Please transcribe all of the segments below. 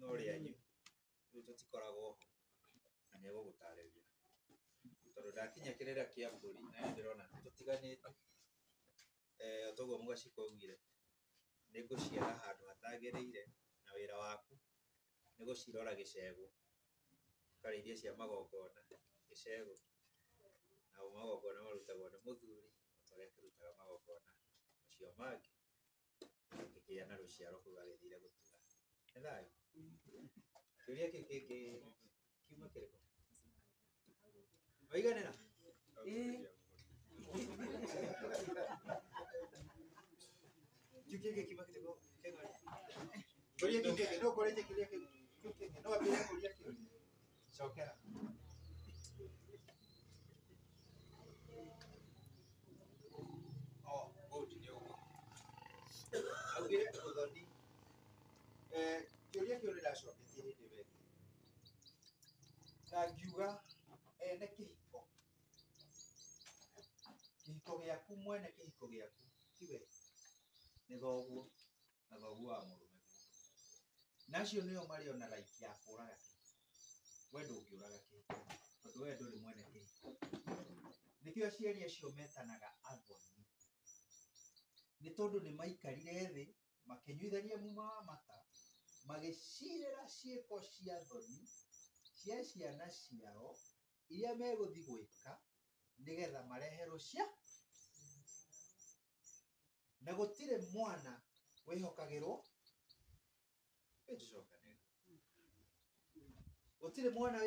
no rĩanyu rĩu tũtikoragwo ho na nĩ egũgũtarĩria tondũ ndakinya kĩrĩra kĩa mbũri na ndĩrona tũtiganĩte toguo Mũgaciko augire nĩ ngũciara handũ hatagĩrĩire na wĩra waku nĩ gũcirora gĩcegũ karĩithia cia magongona gĩcegũ na magongona marutagwo nĩ mũthuri ũrĩa kĩrutaga magongona macio mangĩ gĩkĩgĩa na rũciaro kũu gagĩthire gũtuga nĩ thayũ kĩũria kĩu kĩngĩ kiuma kĩrĩkũ waiganĩra kiu kĩngĩ kiuma kĩrĩkũ kĩng'ori kĩũria kĩu kĩngĩ no kũrĩte kĩũria kĩu kĩngĩ no ambĩrĩrie kũria kĩũria cokera augire ũthoni kĩũria kĩu ndĩracoketie hĩndĩ ĩyo ĩngĩ na ngiuga ene kĩhiko gĩaku mwene kĩhiko gĩaku tiwe nĩ thoguo na thoguo wa mũrũme nacio nĩo marĩ ona right ya kũũraga kĩhiko we ndũngĩũraga kĩhiko tondũ we ndũrĩ mwene kĩhiko nĩkĩo aciari acio metanaga athoni nĩ tondũ nĩ maikarire thĩ makĩnyuithania muma wa mata magĩcirĩra ciĩko cia thoni cia ciana ciao iria megũthiĩ gwĩka nĩgetha mareherwo na gũtirĩ mwana wĩhokagĩrwo gũtirĩ mwana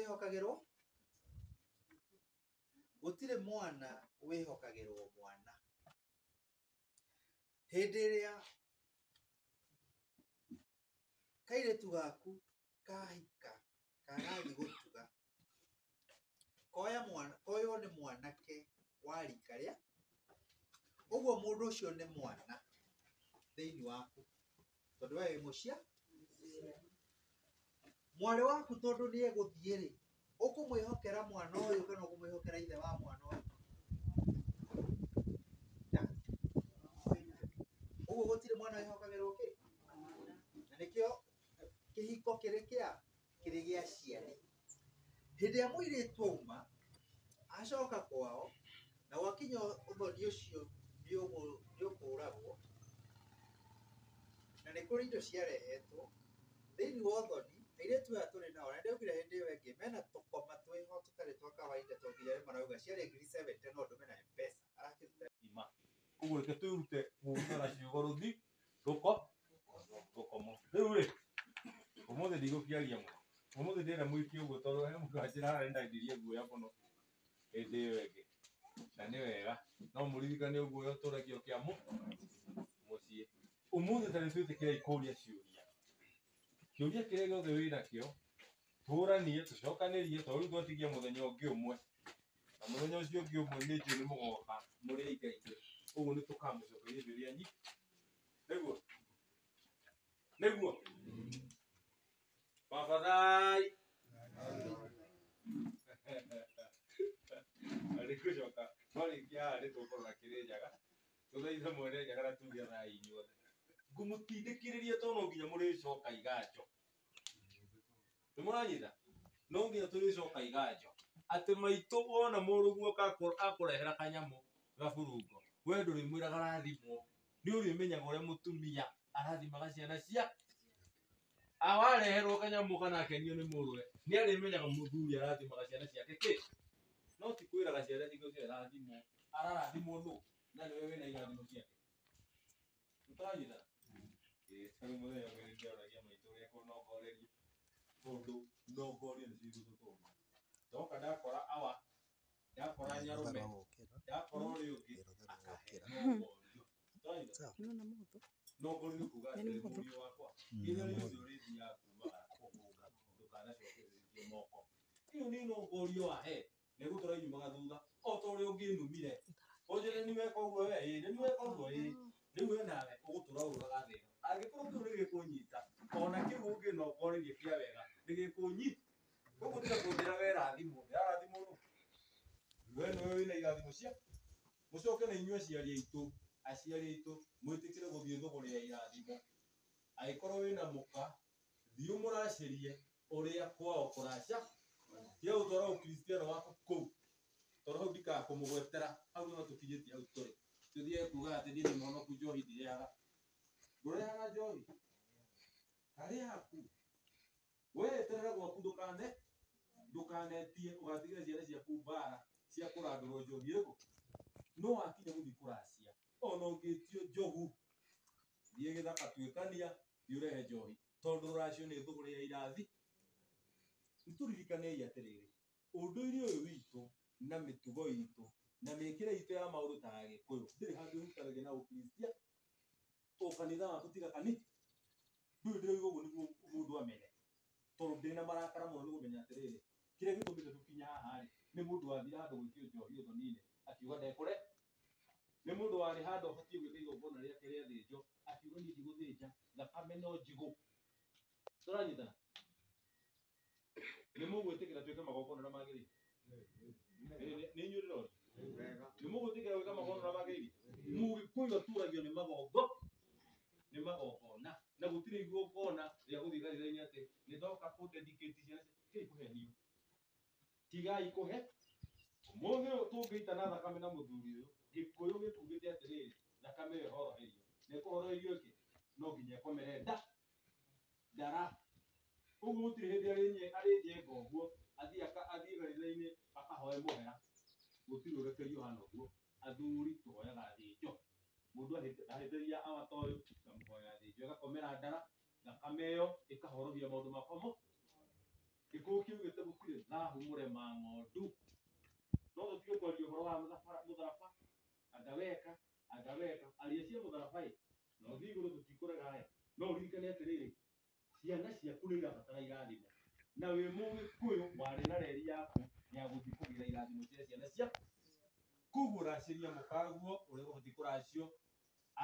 wĩhokagĩrwo mwana hĩndĩ ĩrĩa kairĩtu gaku kahika kagathiĩ gũtuga koywo nĩ mwanake wa rika rĩa ũguo mũndũ ũcio nĩ mwana thĩinĩ waku tondũ we wĩ mũciari mwarĩ waku tondũ nĩ egũthiĩ rĩ ũkũmwĩhokera mwana ũyũ kana ũkũmwĩhokera ithe wa mwana ũyũ ũguo gũtirĩ mwana wĩhokagĩrwo kĩ na nĩkĩo kĩhiko kĩrĩ gĩa aciari hĩndĩ ĩrĩa mũirĩtu auma acoka kwao na gwakinya ũthoni ũcio nĩũkũragwo na nĩ kũrĩ indo ciarehetwo thĩinĩ wa ũthoni airĩtu aya tũrĩ nao na ndaugire hĩndĩ ĩyo ĩngĩ mena tũkoma twĩho tũtarĩ twa kawaida to nginya marauga ciarĩ ngiri 70 no ndũme na M-Pesa arakĩruta ima ũguo reke twĩrute gũtara ciugo rũthi rũkomo rĩu rĩ ũmũthĩ ndigũkĩaria mũno ũmũthĩ ndĩrenda mũikie ũguo tondũ he mũndũ anjĩra arenda ndirie guoya mũno hĩndĩ ĩyo ĩngĩ na nĩ wega no mũririkane ũguo ũtũragio kĩa mũciĩ ũmũthĩ tarĩ twĩtĩkĩrai kũũria ciũria kĩũria kĩrĩa gĩothe wĩnakĩo tũranie tũcokanĩrie tondũ rĩu twatigia mũthenya ũngĩ ũmwe na mũthenya ũcio ũngĩ ũmwe nĩ njũĩ nĩ mũgoka mũrĩ aingaingĩ ũguo nĩ tũkamũcokeria ciũria nyingĩ nĩguo baba thai arĩkũcoka twarĩkia haha nĩtũkorwo na kĩrĩnyaga tũthaithe mwene njaga na tuge thai inyuothe ngũmũtindĩkĩrĩria tondũ no nginya mũrĩcoka iganjo nĩmũranyita no nginya tũrĩcoka iganjo atĩ maitũ wona mũrũguo akũrehera kanyamũ gaburungo we ndũrĩmwĩraga rathimwo nĩ ũrĩmenyaga ũrĩa mũtumia arathimaga ciana cia awareherwo kanyamũ kana akenio nĩ mũrũwe nĩ arĩmenyaga mũthuri arathimaga ciana ciake kĩ no ti kwĩraga ciana ciake cia rathimwo ararathimwo nũ na nĩwe wĩna irathimo ciake mũtaranyita tarĩ mũthenya ũmwe nĩndĩoragia maitũ ũrĩa kũnongoreria tondũ nongoria nĩ cigũtũtũria ndoka ndakora nyarũme ndakora ũrĩa ũngĩ akahe nongorio nĩ kuga atĩ mũriũ wakwa nginya rĩu ũrĩthiaga kumaga kũhũga ndũkanacokererie moko ĩyo nĩ nongorio wahe nĩgũtũra inyumaga thutha o ta ũrĩa ũngĩnumire ũnjĩre nĩ weka ũguo we nĩ weka ũguo rĩu we nawe ũgũtũra ũraga thĩna angĩkorwo kĩu nĩgĩkũnyita ona kĩu ũngĩnongoreria kĩa wega nĩgĩkũnyita koguo tiga kũnjĩra we rathimwo ndĩrarathimwo nũ we nĩwe wĩna irathimo cia mũcoke na inyuĩ aciari aitũ mwĩtĩkĩre gũthiĩ thũgũrĩ ya irathimo angĩkorwo wĩna mũka thiĩ mũracĩrie ũrĩa kwao kũraca tiga gũtwara ũkristiano waku kũu tondũ hau ndikakũmũgwetera hau no tũkinyĩtie hau tũrĩ tũthiĩ kuga atĩ niĩ nĩ mũhonoku njohi ndirehaga ndũrehaga njohi harĩ yaku we eterera gwaku ndũkanetie ũgatigĩra ciana ciaku mbara cia kũrandũrwo njohi ĩrĩkũ no wakinya gũthiĩ kũracia ona ũngĩtio njogu thiĩ gĩthaka tuĩkania thiĩ ũrehe njohi tondũ rũracio nĩ thũgũrĩ ya irathi nĩtũririkanei atĩrĩrĩ ũndũire ũyũ witũ na mĩtugo itũ na mĩkĩre itũ ya maũndũ ta Agĩkũyũ ndĩrĩ handũ ĩhutanagia na ũkristiano kanitha waku tiga kanitha ndũĩ ndĩroiga ũguo nĩguo mũndũ amenye tondũ ndĩ na marakara mũno nĩ kũmenya atĩrĩrĩ kĩrĩa gĩtũmĩte tũkinya haha rĩ nĩ mũndũ wathire handũ gwĩtio njohi ũthoni-inĩ akiuga ndekũre nĩ mũndũ warĩ handũ abatiĩ gwĩka igongona rĩake rĩa thĩnjo akiuga niĩ ndigũthĩnja thakame no njigũ tũranyitana nĩ mũgwĩtĩkĩra twĩke magongona ũrĩa magĩrĩire nĩ inyuĩ ndĩrona nĩ mũgwĩtĩkĩra gwĩka magongona ũrĩa magĩrĩire Mũgĩkũyũ atũragio nĩ magongona na gũtirĩ igongona rĩa gũthiĩ kanitha-inĩ atĩ nĩ ndoka kũ dedicate ciana tigai kũhenio tigai kũhe ũmũthĩ ũyũ tũngĩitana thakame na mũthuri ũyũ Gĩkũyũ gĩkugĩte atĩrĩrĩ thakame ĩyo ĩhoroherio na ĩkũhoroherio kĩ no nginya ĩkomere ndara ũguo gũtirĩ hĩndĩ arĩnyenga ũguo athiĩ kanitha-inĩ akahoe mũhera gũtirĩ ũrekerio hana ũguo athuri tũhoyaga thĩnjo mũndũ ahĩtĩria awata ũyũ ngamũhoya thĩnjo ĩgakomera ndara thakame ĩyo ĩkahorohia maũndũ makwa Gĩkũyũ kiugĩte gũtirĩ thahu mũrema ng'ondu no tũtige kwaria ũhoro wa mũtharaba angaweka aria cia mũtharaba na ũthiĩ igũrũ tũtikũrega no ũririkane atĩrĩrĩ ciana ciaku nĩ irabatara irathimo na wĩ Mũgĩkũyũ warĩ na reri yaku ya gũthiĩ kũgĩra irathimo cia ciana ciaku koguo racĩria mũkaguo ũrĩa gũbatiĩ kũracio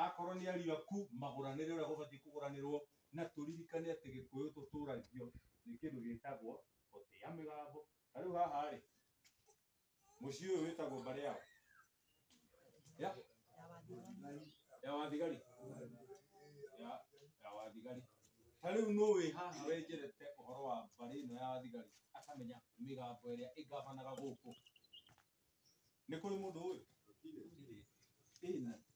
akorwo nĩ ariũ aku magũranĩre ũrĩa gũbatiĩ kũgũranĩrwo na tũririkane atĩ Gĩkũyũ tũtũragio nĩ kĩndũ gĩtagwo gũtĩa mĩgambo na rĩu haha rĩ mũciĩ ũyũ wĩtagwo mbarĩ yao ya wathigari ta rĩu no wĩ haha wenjerete ũhoro wa mbarĩ ĩno ya wathigari akamenya mĩgambo ĩrĩa ĩngabanaga gũkũ nĩ kũrĩ mũndũ ũyũ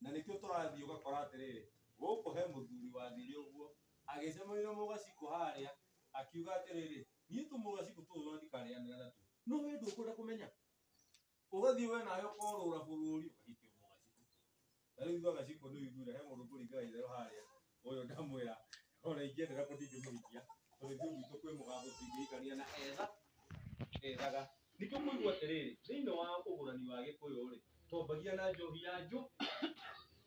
na nĩkĩo tũrathiĩ ũgakora atĩrĩrĩ gũkũ he mũthuri wathire ũguo agĩcemania na mũgacikũ harĩa akiuga atĩrĩrĩ niĩ tũmũgacikũ tũtũ ndikarĩanĩra natuo no wee ndũkwenda kũmenya ũgathiĩ we nawe ũkorũra bũrũri ũkahikia mũgacikũ na rĩu ithuĩ agacikũ nĩ ũiguire he mũndũ kũringa itherũ harĩa ũyũ ndamwĩra ona ingĩendera ndingĩmũhikia tondũ ithuĩ gwitũ kwĩ mũgambo tũingĩhikania na ethaga nĩkĩo mũigua atĩrĩrĩ thĩinĩ wa ũgũrani wa Gĩkũyũ rĩ twambagia na njohi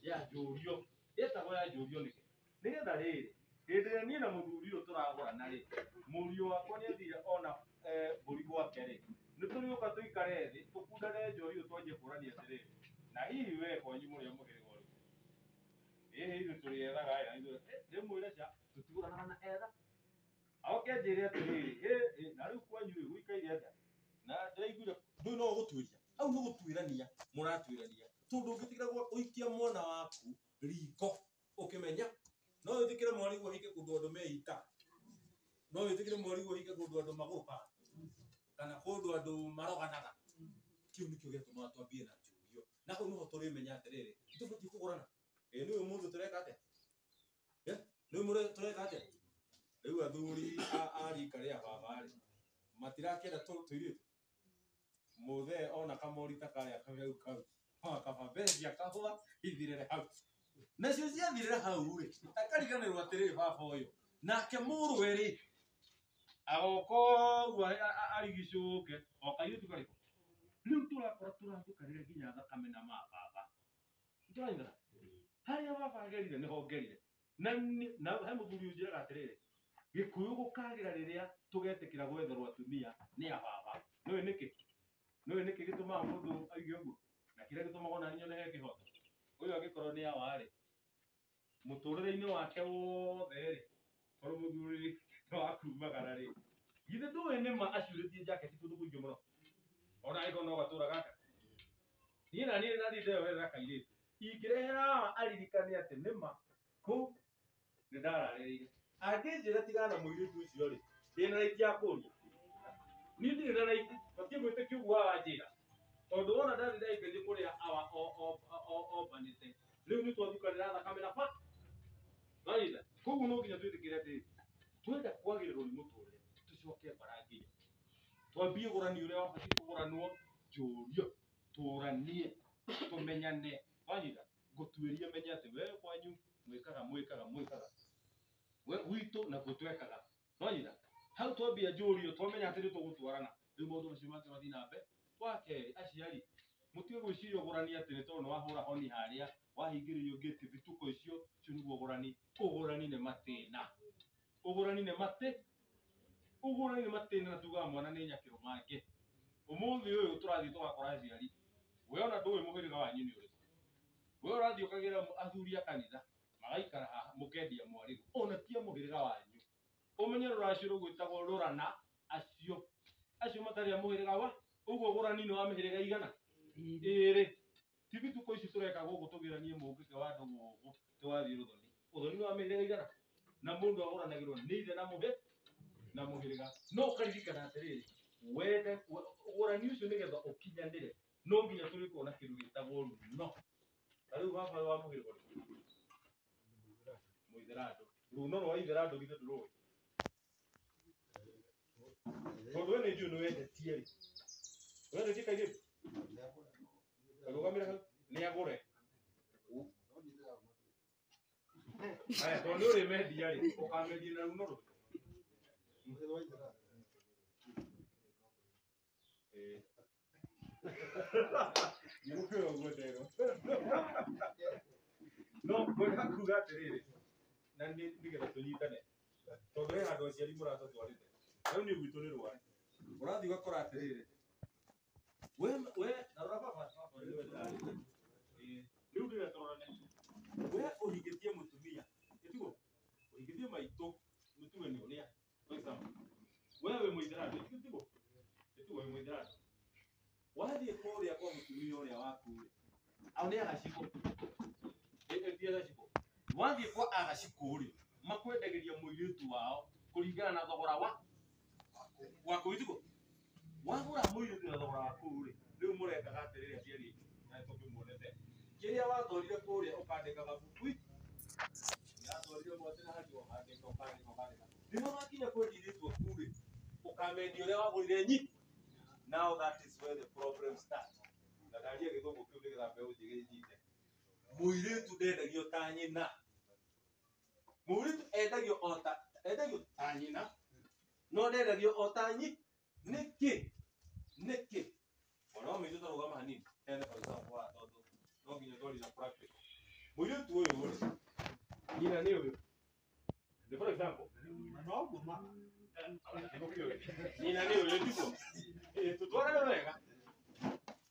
ya njũrio ĩtagwo ya njũrio nĩkĩ nĩgetha rĩrĩ hĩndĩ ĩrĩa niĩ na mũthuri ũyũ tũragũrana rĩ mũriũ wakwa nĩ athire ona mbũri gwake rĩ nĩ tũrĩũka tũikare thĩ tũkundane njohi ũyũ twanjie kũrania atĩrĩrĩ na hihi we kwanyu mũrĩa mũhĩrĩga ũrĩkũ ithuĩ tũrĩ ethaga ndĩmwĩre ca tũtigũranaga na etha oke anjĩre atĩrĩrĩ na rĩu kwanyu rĩ gũikaire atĩa na ndĩraiguire ndũĩ no gũtuĩria hau nĩ gũtuĩrania mũratuĩrania tondũ ũngĩtigĩra gũikia mwana waku riko ũkĩmenya no wĩtĩkĩre mwariguo hike kũndũ andũ meita no wĩtĩkĩre mwariguo hike kũndũ andũ magũrũkaga kana kũndũ andũ maroganaga kĩu nĩkĩo gĩatũmaga twambie na njũrio na hau nĩho tũrĩmenya atĩrĩrĩ tũbatiĩ kũgũrana nĩwe mũndũ tũreka atĩa nĩwe tũreka atĩa rĩu athuri a rika rĩa baba rĩ matirakĩenda tũirĩtu mũthee ona kamorita karĩa kau kaba mbecia kahũa ithirĩre hau nacio ciathirĩra hau rĩ akariganĩrwo atĩrĩrĩ baba ũyũ nake mũrwe rĩ agoka ũguo arigicũke o kairĩtu karĩkũ rĩu tũrakora tũratũkanĩre nginya thakame na baba nĩtũranyitana harĩa baba agerire nĩho ngerire na he mũthuri ũnjĩraga atĩrĩrĩ Gĩkũyũ gũkagĩra rĩrĩa tũgetĩkĩra gwetherwo atumia nĩ a baba nĩwe nĩkĩ gĩtũmaga mũndũ auge ũguo na kĩrĩa gĩtũmaga ona niĩ nyone he kĩhoto ũyũ angĩkorwo nĩ awa rĩ mũtũrĩre-inĩ wake wothe rĩ korwo mũthuri nĩ wa kumagara rĩ githĩ ndũĩ nĩ ma aciũrĩtie njaketi kũndũ kũingĩ mũno ona angĩkorwo no gatũra gaka niĩ na niĩ nathiĩ ndeyohera kairĩtu ingĩrehera aririkane atĩ nĩ ma kũu nĩ ndararĩrĩire Angĩnjĩra tigana mũirĩtu ũcio rĩ, ndĩna raiti ya kũũria. Niĩ ndirĩ na raiti, batiĩ gwĩtĩkia ũguo wanjĩra. Tondũ wona ndathiĩ ndaingĩria kũrĩa ombanĩte, rĩu nĩ twathukanĩra thakame na ba. Wanyita? Koguo no nginya twĩtĩkĩre atĩrĩrĩ, twenda kwagĩrĩrwo nĩ mũtũrĩre, tũcoke mbarangi. Twambie ũgũrani ũrĩa wabatiĩ kũgũranwo, njũrio, tũranie, tũmenyane. Wanyita? Ngũtuĩrie menye atĩ we kwanyu mwĩkaga. We gwitũ nakuo twekaga. Wanyita? Hau twambia njũrio, twamenya atĩ nĩ tũgũtwarana. Rĩu maũndũ macio make mathiĩ na mbere. Wa kerĩ, aciari, mũtige gwĩciria ũgũrani atĩ nĩ tondũ nĩ wahũra honi harĩa, wahingĩrĩrio gate vituko icio, ũcio nĩguo ũgũrani. Ũgũrani nĩ matĩna. Ũgũrani nĩ matĩna na tugaga mwana nĩ nyakĩro make. Ũmũthĩ ũyũ tũrathiĩ tũgakora aciari, we ona ndũĩ mũhĩrĩga wanyu nĩ ũrĩkũ. We ũrathiĩ ũkagĩra athuri a kanitha, magaikara haha mũkendia mwarĩgu. Ona ti a mũhĩrĩga wanyu. Ũmenye rũracio rũgwĩtagwo rũrana, acio matarĩ a mũhĩrĩga wa, ũguo ũgũrani nĩ wa mĩhĩrĩga igana. Ĩrĩ, ti vituko ici tũreka gũkũ tũgĩranie mũngĩke wa andũ gũkũ, tũgathiĩ rũthoni. Ũthoni nĩ wa mĩhĩrĩga igana. Na mũndũ agũranagĩrwo nĩ ithe na mũhĩrĩga. No ũkaririkana atĩrĩrĩ, wende ũgũrani ũcio nĩgetha ũkinyanĩre, no nginya tũrĩkorwo na kĩndũ gĩtagwo runo. Ta rĩu baba wa mũhĩrĩga ũrĩkũ? Mũithĩrandũ. Runo rwa ithĩrandũ githĩ ndũrũĩ? Tondũ we nĩ njũĩ nĩ wendetie rĩ. Wendetie kairĩtu? Rũgamĩra hau. Nĩ agũre. Haya, tondũ nĩ ũrĩmendia rĩ, ũkamendia na runo rũrũ. Nĩgũkĩra ũguo nderwo. No, ngwenda kuuga atĩrĩrĩ, na nĩgetha tũnyitane. Tondũ he handũ aciari mũratatwarĩte. Rĩu niĩ gwitũ nĩ rware. Ũrathiĩ ũgakora atĩrĩrĩ. We na rora baba rĩu ndĩrenda tũrorane. We ũhingĩtie mũtumia. Gĩtiguo? Ũhingĩtie maitũ mũtume nĩ ũrĩa. For example. We wĩ mũithĩrandũ. Gĩtiguo? Gĩtiguo wĩ mũithĩrandũ. Wathiĩ kũrĩa kwa mũtumia ũrĩa waku rĩ. Au nĩ agaciko. Ti agaciko. Wathiĩ kwa agaciko rĩ, makwendagĩria mũirĩtu wao kũringana na thogora waku. Gĩtiguo? Wagũra mũirĩtu na thogora waku rĩ, rĩu mũrekaga atĩrĩrĩ aciari, na tũkĩmuonete. Kĩrĩa watwarire kũrĩa ũkandĩkaga buku. Yatwarire mwote na harĩ ũkandĩka. Rĩrĩa wakinya kwendia irĩtu aku rĩ, ũkamendia ũrĩa wagũrire Now that is where the problem starts. Na ndaria gĩthũngũ kĩu nĩgetha mbeũ njĩgĩ nyite. Mũirĩtu ndendagio ta nyina. Mũirĩtu endagio ta nyina. No ndendagio o ta nĩkĩ? Mwana wa maitũ tarũgama hanini. Ene for example wa tondũ no nginya twarĩ na practice. Mũirĩtu ũyũ rĩ, nyina nĩ ũyũ. Nĩ for example. No nguma. Nyina nĩ ũyũ tiguo. Tũtwarane wega.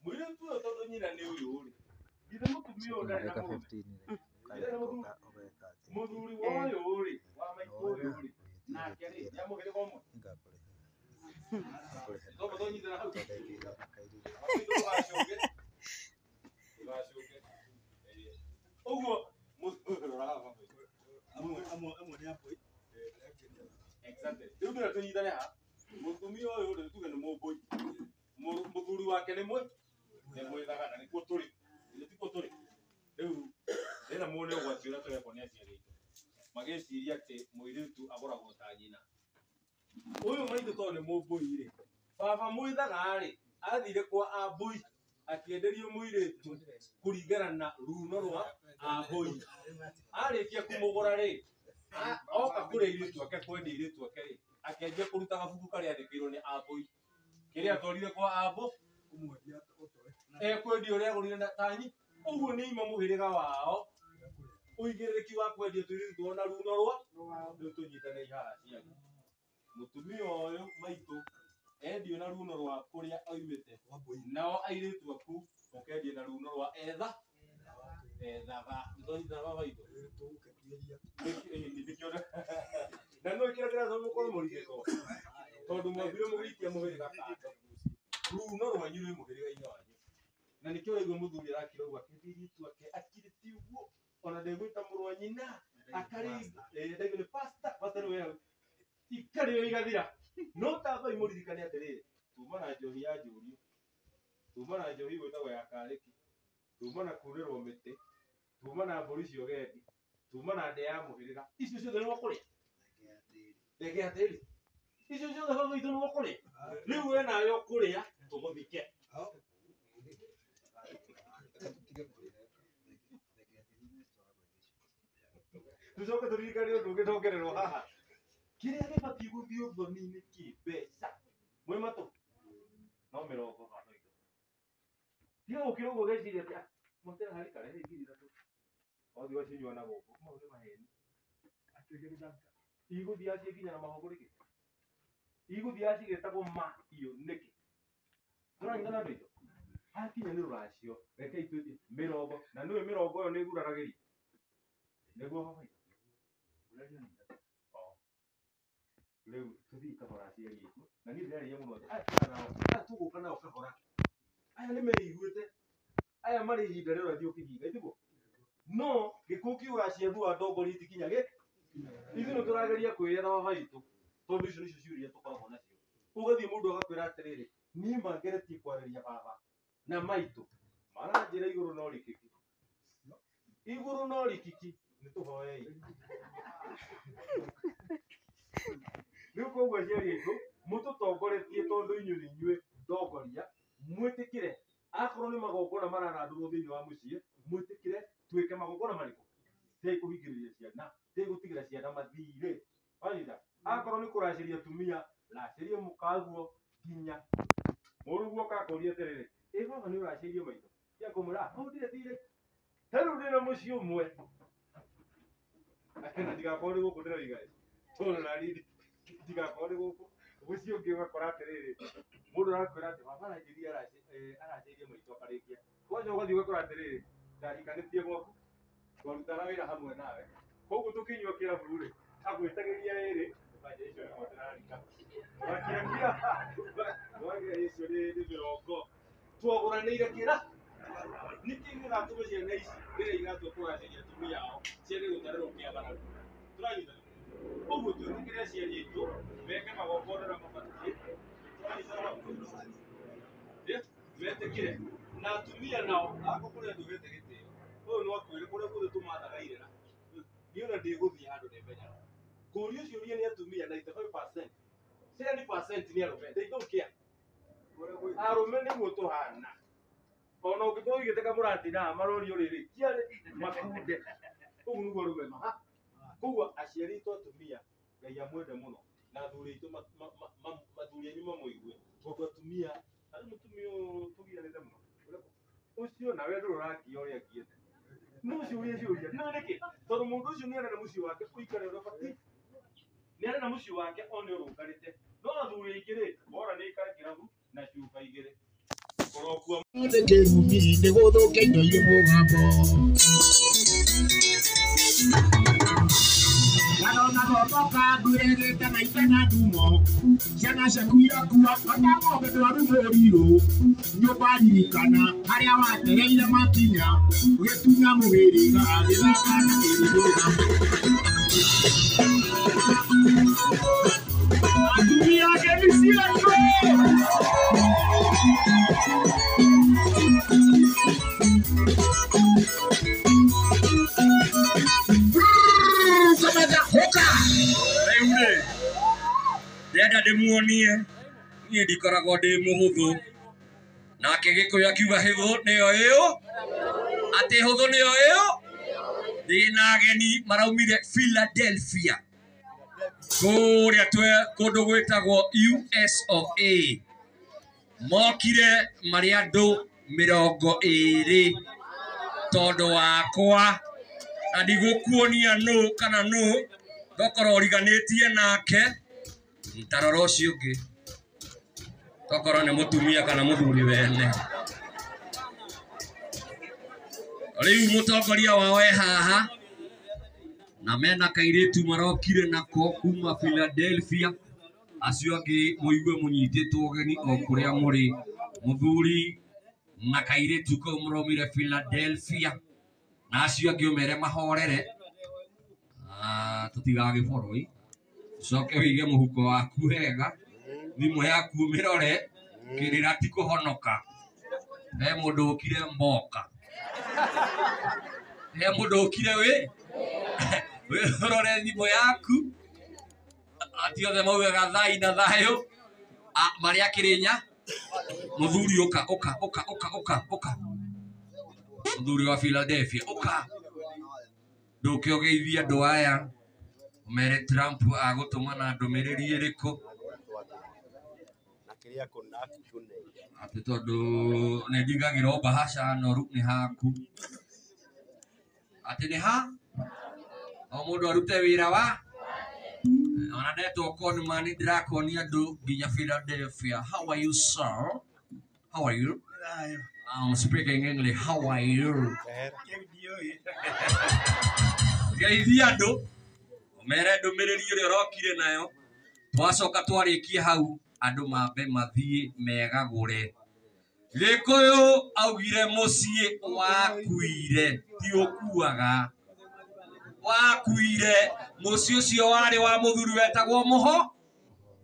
Mũirĩtu ũyũ tondũ nyina nĩ ũyũ rĩ. Githĩ mũtumia ũyũ ndarĩ na mũrũme. Mũthuri wa ũyũ rĩ, wa maitũ ũyũ rĩ, nake rĩ, nĩ a mũhĩrĩga ũmwe. Tondũ tũnyitana hau. Ũguo amwe nĩ ambũi. Exactly. Rĩu ndĩrenda tũnyitane haha. Mũtumia ũyũ rĩ, tuge nĩ mũmbũi. Mũthuri wake nĩ mwĩthaga na nĩkuo tũrĩ. Tikuo tũrĩ. Rĩu ndĩrenda muone ũgwati ũrĩa tũrekwo nĩ aciari aitũ. Magĩciria atĩ mũirĩtu agũragwo ta nyina. Ũyũ maitũ tondũ nĩ mũmbũi rĩ, baba mwĩthaga rĩ, athire kwa ambũi akĩenderio mũirĩtu kũringana na runo rwa ambũi. Arĩkia kũmũgũra rĩ, oka kũrĩa airĩtu ake kwendia airĩtu ake rĩ, akĩanjia kũruta gabuku karĩa andĩkĩirwo nĩ ambũi. Kĩrĩa atwarire kwa ambũ, ekwendia ũrĩa agũrire na tanyi. Ũguo nĩ ima mũhĩrĩga wao. Ũigĩrĩrĩki wa kwendia tũirĩtu tuo na runo rwa. Rĩu tũnyitane haha aciari. Mũtumia ũyũ maitũ endio na runo rwa kũrĩa oimĩte. Nao airĩtu aku ũkendia na runo rwa ethaga. Nĩtwanyitana baba itũ. Na no kĩrĩa kĩratũma mũkorwo mũrigĩtwo. Tondũ mwambire mũgĩikia mũhĩrĩga kando. Runo rwanyu rwĩ mũhĩrĩga-inĩ wanyu. Na nĩkĩo ũraigua mũthuri arakira ũguo akĩendia airĩtu ake akirĩtie ũguo. Ona ndegwĩta mũrũ wa nyina. Endagio nĩ pastor. we ikari yo igathira no tamba imuririkane atiriri tuma na njohi ya njuri tuma na njohi gwetagwo ya kariki tuma na kurĩrwo mĩtĩ tuma na mbũri cio gendi tuma na ndĩa ya mũhĩrĩga icio ciothe nĩ gũkũrĩa ndege ya tĩri icio ciothe baba itũ nĩ gũkũrĩa rĩu we nayo kũrĩa tũgũthike tucoke turirikane ũndũ ũngĩ ndongererwo haha kĩrĩa gĩbatiĩ gũthiĩ ũthoni-inĩ kĩmbeca mwĩ matũ no mĩrongo baba itũ tiga gũkĩra ũguo geciria atĩ motera harĩ karehe ngiri ithatũ othiĩ wacinyua na gũkũ mau nĩ maheni igũthiĩ aciĩ nginya na mahũngũ nĩkĩ igũthiĩ acigĩtagwo mahiũ nĩkĩ tũranyitana andũ itũ hakinya nĩ rũracio reke itũthiĩ mĩrongo na nĩwe mĩrongo ĩyo nĩ ĩguraragĩria nĩguo baba itũ rĩu tũthiĩ kahora aciari aitũ na niĩ ndĩrarĩria mũno aya tũgũka nao kahora aya nĩ meiguĩte aya marĩ ihinda rĩrĩa ũrathiĩ ũkĩhinga ithiguo no gĩkuũ kiuga ciathu wa ndongori itikinya gĩ ithuĩ nĩ tũrageria kwĩyetha baba itũ tondũ icio nĩcio ciũria tũkoragwo nacio ũgathiĩ mũndũ agakwĩra atĩrĩrĩ niĩ mangeretie kwarĩria baba na maitũ maranjĩra igũrũ no rikiki igũrũ no rikiki nĩ tũhoei rĩu koguo aciari aitũ mũtũtongoretie tondũ inyuĩ nĩ inyuĩ ndongoria mwĩtĩkĩre akorwo nĩ magongona maranandũrwo thĩinĩ wa mũciĩ mwĩtĩkĩre twĩke magongona marĩkũ tĩ kũhingĩrĩria ciana tĩ gũtigĩra ciana mathirĩ wanyita akorwo nĩ kũracĩria atumia racĩria mũkaguo nginya mũrũguo kakoria atĩrĩrĩ ĩ baba nĩ ũracĩirie maitũ ya kũmwĩra hau ndirĩ thirĩ tarĩu ndĩna mũciĩ ũmwe akena ndigakorwo nĩ gũkũ ndĩroiga tũrũ na riri ndigakorwo nĩ gũkũ mũciĩ ũngĩ ũgakora atĩrĩrĩ mũndũ arakwĩra atĩ baba aranjĩria aracĩirie maitũ akarĩkia wacoka ũgathiĩ ũgakora atĩrĩrĩ ndahikanĩtie gwaku twarutana wĩra hamwe nawe koguo tũkĩnyua kĩrabu rĩ agwĩtagĩria rĩrĩ ũkanjĩra icio nĩmo ndĩrarika wagira icio nĩ mĩrongo twagũranĩire kĩra nĩkĩ gĩgatũma ciana ici rĩrĩa igatua kũracĩria atumia ao ciende gũtarĩrwo kĩagararu tũranyitana ũguo twĩtĩkĩre aciari aitũ meke magongona na mabatiĩ metĩkĩre na atumia nao ako kũrĩa andũ gete gĩtĩo ũyũ no akwĩre kũrĩa guothe tũmathagaire na niĩ ona ndĩgũthiĩ handũ nĩmenyaga kũũrio ciũria nĩ atumia 95% 70% nĩ arũme they don't care arũme nĩguo tũhana ona ũngĩkorwo ũigĩte kamũranti na marorio rĩrĩ kiarĩ makunde ũguo nĩguo arũme maha koguo aciari aitũ atumia Ngai amwende mũno na athuri aitũ mathuri anyu mamũigue tondũ atumia harĩ mũtumia tũgianĩte mũno ũcio nawe ndũrĩ ũrakia ũrĩa ngiĩte no ciũria ciũria no nĩkĩ tondũ mũndũ ũcio nĩ arenda mũciĩ wake ũikare ũrĩa ũbatiĩ nĩ arenda mũciĩ wake one ũrũngarĩte no athuri aingĩ rĩ bora nĩ aikare kĩrabu na cuba igĩrĩ korokua nĩ gũthũkia indo irĩ mũgambo Arona gotoka ngwĩrĩgĩte maithe na ndumo ciana ciaku irakua otagombe ndwaru mũrirũ nyũmba ririkana harĩa watereire makinya ũgĩtunya mũhĩrĩga gĩthaka na kĩrĩgũga atumia ngeni ciaku ndenda ndĩmuonie niĩ ndikoragwo ndĩ mũhũthũ nake Gĩkũyũ akiuga hĩthũ nĩyo ĩyo atĩ hũthũ nĩyo ĩyo ndĩna ageni maraumire Philadelphia kũrĩa kũndũ gwĩtagwo US of A mokire marĩ andũ 20 tondũ wakwa na ndigũkuonia nũ kana nũ ndokorwo ũriganĩtie nake tarora ũcio ũngĩ tokorwo nĩ mũtumia kana mũthuri wene rĩu mũtongoria wao e haha na mena kairĩtu marokire nako kuma Philadelphia acio angĩ mũigue mũnyitĩtwo ũgeni o kũrĩa mũrĩ mũthuri na kairĩtu kau mũraumire Philadelphia na acio angĩ ũmere mahorere tũtigagĩboroi Coke wige muhuko waku wega thimu yaku mirore kirira ti kuhonoka he mundu ukire mboka he mundu ukire we rore thimu yaku ati othe maugaga thai na thayo maria kirinya muthuri uka muthuri wa Philadelphia uka nduke ugeithia andu aya umere Trump agutuma na ndumiriri iriku ati tondu ni ndigagirwo bahasha noru ni haku ati ni ha o mundu arute wira wa ona neto konmani ndirakonia andu nginya Philadelphia. How are you, sir? How are you? I'm speaking English. How are you? Geithia andu mere ndumiriri uri urokire nayo twacoka twarikie hau andu mambe mathie megagure Gikuyu augire mucii wakuire ti ukuaga wakuire mucii ucio wari wa muthuri wetagwo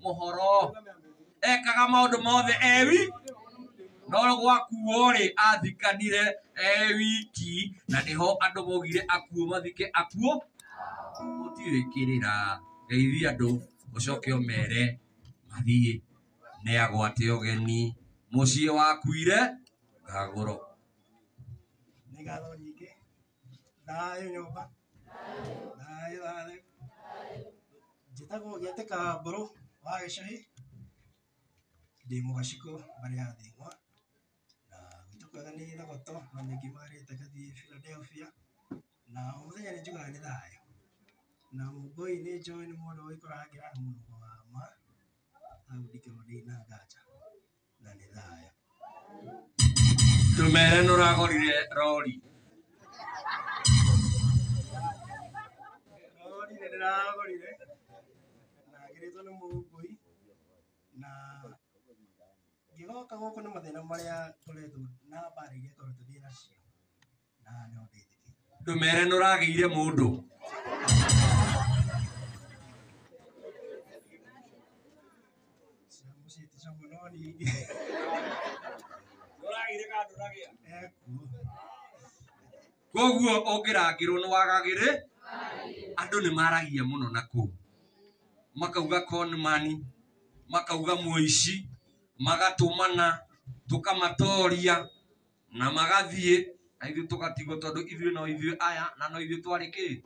muhoro ekaga maundu mothe ewi no gwakuo ri athikanire wiki na niho andu mogire akuo mathike akuo mutiwikirira geithia andu ucoke umere mathie ne agwate ogeni mucii wakuire ngaguro ni gatho nyingi thayo nyumba thayo njitagwo Giatika Mburu wa Gicahi ndi mugaciko bari ya thingwa na gwitu kwega ni Thogoto na ningi marite gathie Philadelphia na muthenya ni njugaga ni thayo na mugoi ni njoi ni mundu wikoragira mundu wa ma au ndikirwo ndina nganja na ni thayo tumere nuragorire rori ndiragorire na ngiritwo ni mugoi na ngigoka guku ni mathina maria turetwo na mbara iria twaretwo ndi nacio na no ndithiki tumere nurageire mundu mucitisha muno ningi uragire kandu ragia koguo ungirangirwo ni wagagire andu ni maragia muno na ku makauga conmani makauga muici magatumana tukamatoria na magathie na ithu tugatigwo tondu ithu no ithu aya na no ithu twariki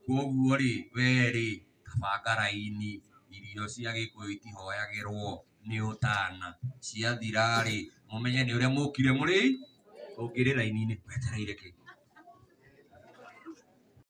koguo ri weri tabanga raini irio cia Gikuyu itihoyagirwo ni utana ciathira ri mumenye ni uria mukire muri ungiri raini-ini wetereire ki